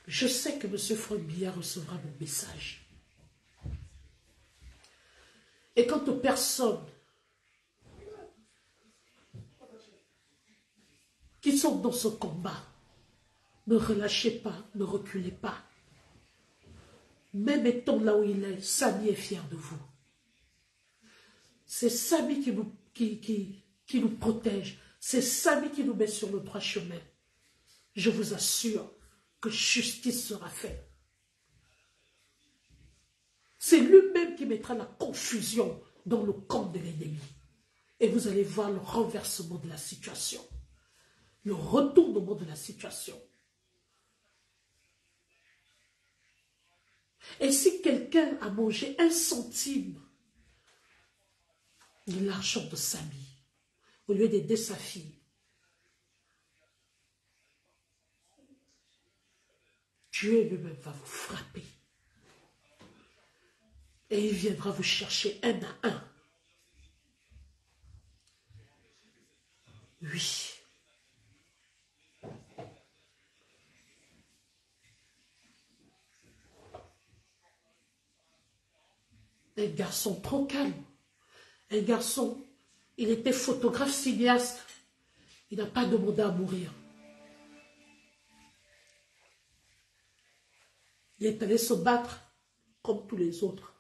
Je sais que M. Frombia recevra mon message. Et quant aux personnes qui sont dans ce combat, ne relâchez pas, ne reculez pas. Même étant là où il est, Samy est fier de vous. C'est Samy qui nous protège. C'est Samy qui nous met sur le droit chemin. Je vous assure que justice sera faite. C'est lui-même qui mettra la confusion dans le camp de l'ennemi. Et vous allez voir le renversement de la situation. Le retournement de la situation. Et si quelqu'un a mangé 1 centime de l'argent de Samy, au lieu d'aider sa fille, Dieu lui-même va vous frapper. Et il viendra vous chercher 1 à 1. Oui. Un garçon trop calme. Un garçon, il était photographe cinéaste. Il n'a pas demandé à mourir. Il est allé se battre comme tous les autres.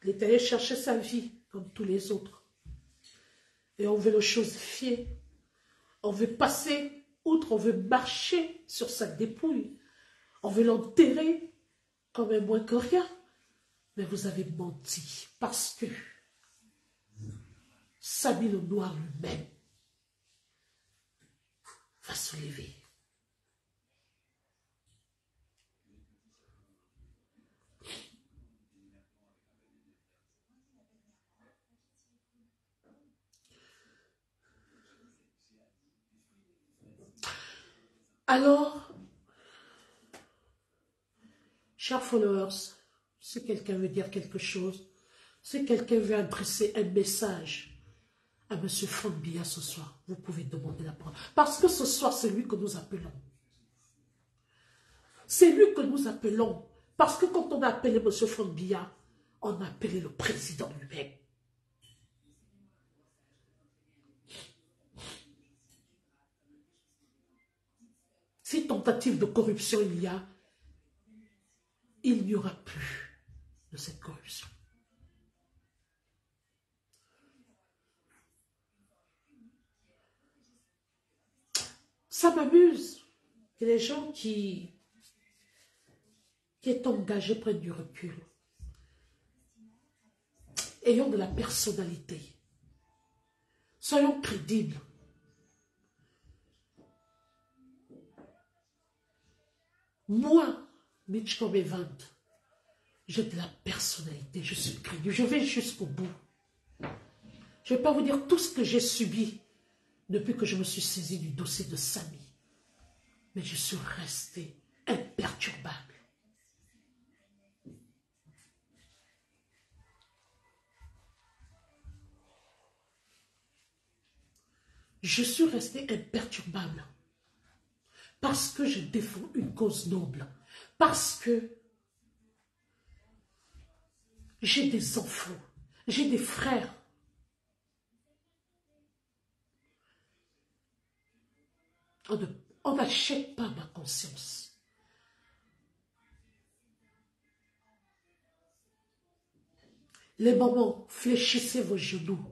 Il est allé chercher sa vie comme tous les autres. Et on veut le chosifier. On veut passer outre, on veut marcher sur sa dépouille. On veut l'enterrer comme un moins que rien. Mais vous avez menti parce que Samy le Noir lui-même va se lever. Alors, chers followers, si quelqu'un veut dire quelque chose, si quelqu'un veut adresser un message à M. Franck Biya ce soir, vous pouvez demander la parole. Parce que ce soir, c'est lui que nous appelons. C'est lui que nous appelons. Parce que quand on a appelé M. Franck Biya, on a appelé le président lui-même. Si tentative de corruption il y a, il n'y aura plus de cette corruption. Ça m'amuse que les gens qui est engagé prennent du recul. Ayons de la personnalité. Soyons crédibles. Moi, Mitch Evans, j'ai de la personnalité, je suis crédible, je vais jusqu'au bout. Je ne vais pas vous dire tout ce que j'ai subi depuis que je me suis saisi du dossier de Samy. Mais je suis resté imperturbable. Je suis resté imperturbable. Parce que je défends une cause noble. Parce que j'ai des enfants. J'ai des frères. On n'achète pas ma conscience. Les mamans, fléchissez vos genoux.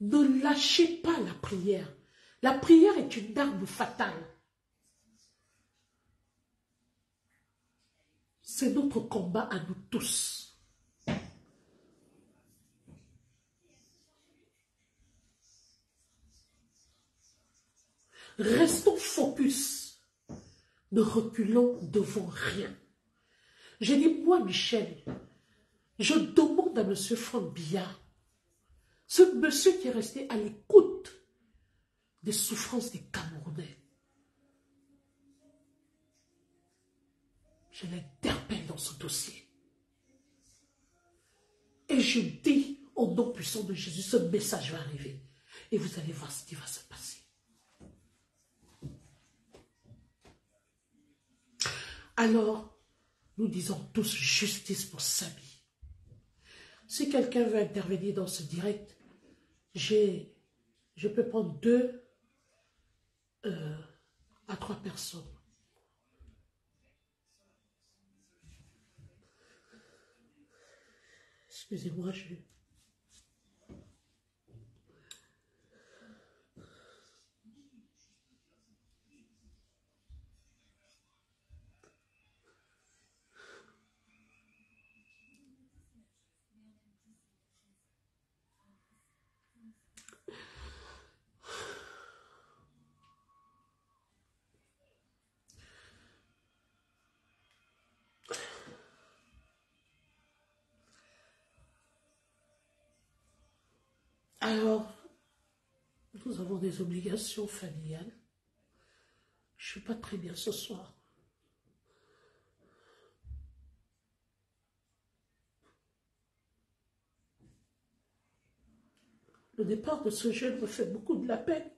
Ne lâchez pas la prière. La prière est une arme fatale. C'est notre combat à nous tous. Restons focus. Ne reculons devant rien. J'ai dit, moi, Michel, je demande à M. Franck Biya, ce monsieur qui est resté à l'écoute des souffrances des Camerounais. Je l'interpelle dans ce dossier. Et je dis, au nom puissant de Jésus, ce message va arriver. Et vous allez voir ce qui va se passer. Alors, nous disons tous justice pour Samy. Si quelqu'un veut intervenir dans ce direct, je peux prendre 2 à 3 personnes. Excusez-moi, Alors, nous avons des obligations familiales. Je ne suis pas très bien ce soir. Le départ de ce jeune me fait beaucoup de la peine.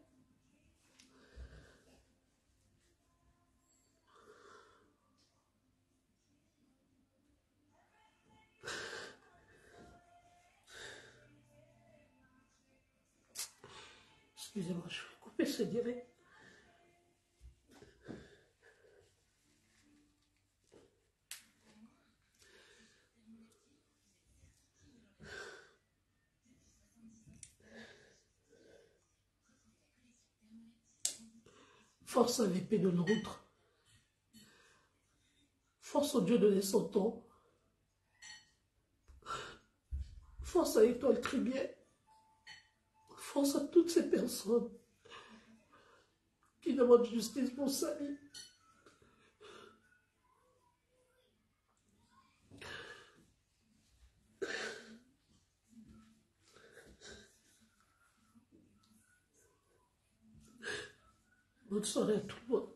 Excusez-moi, je vais couper ce direct. Force à l'épée de l'autre. Force au Dieu de son temps. Force à l'Étoile Trébienne. Force à toutes ces personnes qui demandent justice pour salut. Bonne soirée à tout le monde.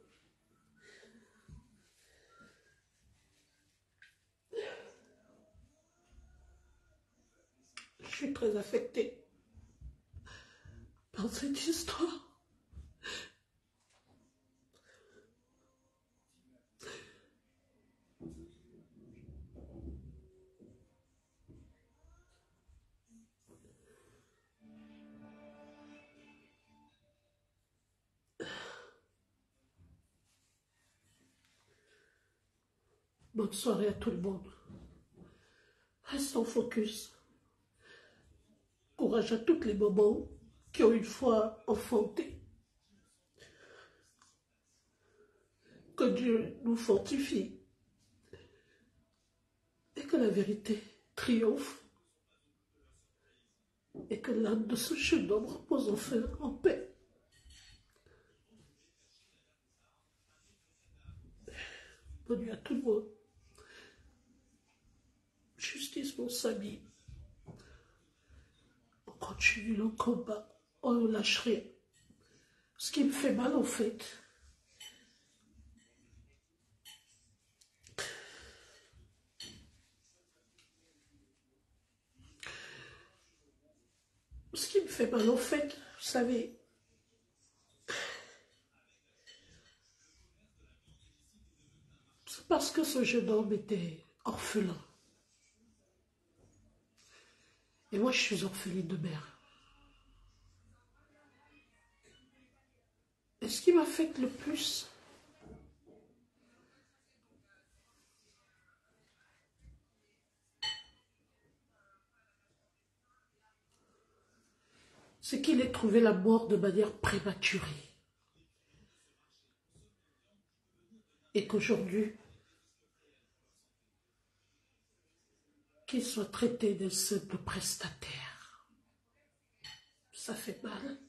Je suis très affectée par cette histoire. Bonne soirée à tout le monde. Restons focus. Courage à toutes les mamans qui ont une foi enfantée. Que Dieu nous fortifie et que la vérité triomphe et que l'âme de ce jeune homme repose enfin en paix. Bonne nuit à tout le monde. Justice pour Samy. On continue le combat. On ne lâche rien. Ce qui me fait mal en fait, vous savez, c'est parce que ce jeune homme était orphelin. Et moi, je suis orpheline de mère. Et ce qui m'affecte le plus, c'est qu'il ait trouvé la mort de manière prématurée. Et qu'aujourd'hui, qu'il soit traité d'un simple prestataire. Ça fait mal.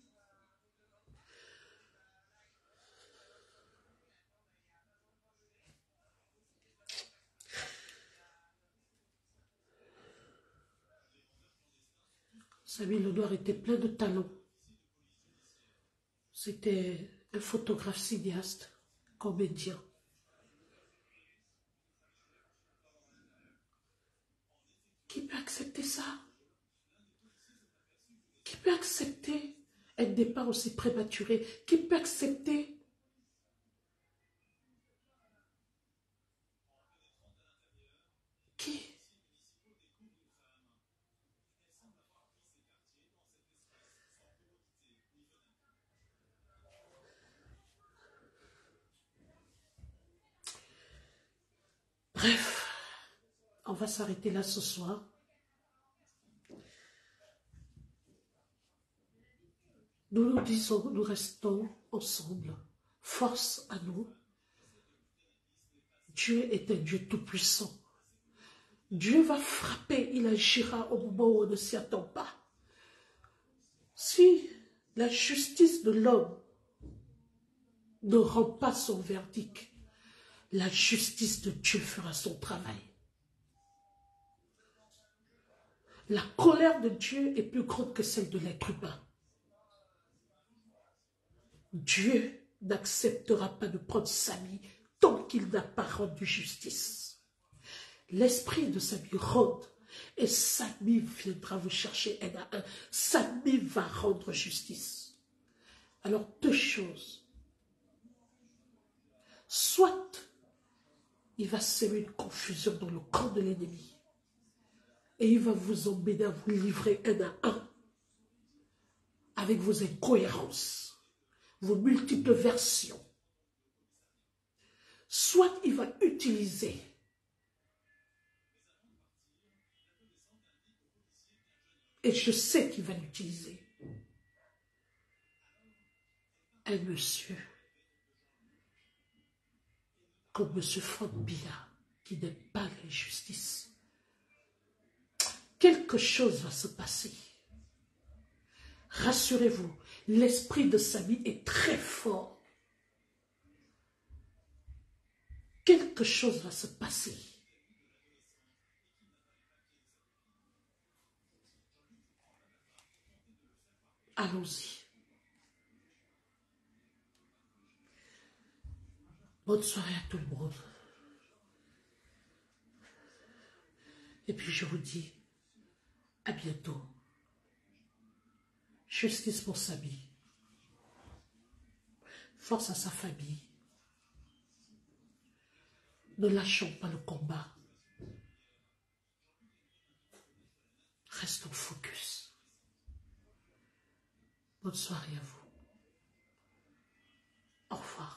Samy Lenoir était plein de talent. C'était un photographe cinéaste, comédien. Qui peut accepter ça? Qui peut accepter un départ aussi prématuré? Qui peut accepter qui? Bref, on va s'arrêter là ce soir. Nous nous disons, nous restons ensemble. Force à nous. Dieu est un Dieu tout-puissant. Dieu va frapper, il agira au moment où on ne s'y attend pas. Si la justice de l'homme ne rend pas son verdict, la justice de Dieu fera son travail. La colère de Dieu est plus grande que celle de l'être humain. Dieu n'acceptera pas de prendre Samy tant qu'il n'a pas rendu justice. L'esprit de Samy rôde et Samy viendra vous chercher un à un. Samy va rendre justice. Alors deux choses. Soit il va semer une confusion dans le camp de l'ennemi et il va vous emmener à vous livrer un à un avec vos incohérences, vos multiples versions. Soit il va utiliser et je sais qu'il va l'utiliser, un monsieur comme M. Franck Biya, qui n'est pas l'injustice. Quelque chose va se passer. Rassurez-vous, l'esprit de Samy est très fort. Quelque chose va se passer. Allons-y. Bonne soirée à tout le monde. Et puis je vous dis à bientôt. Justice pour Samy. Force à sa famille. Ne lâchons pas le combat. Restons focus. Bonne soirée à vous. Au revoir.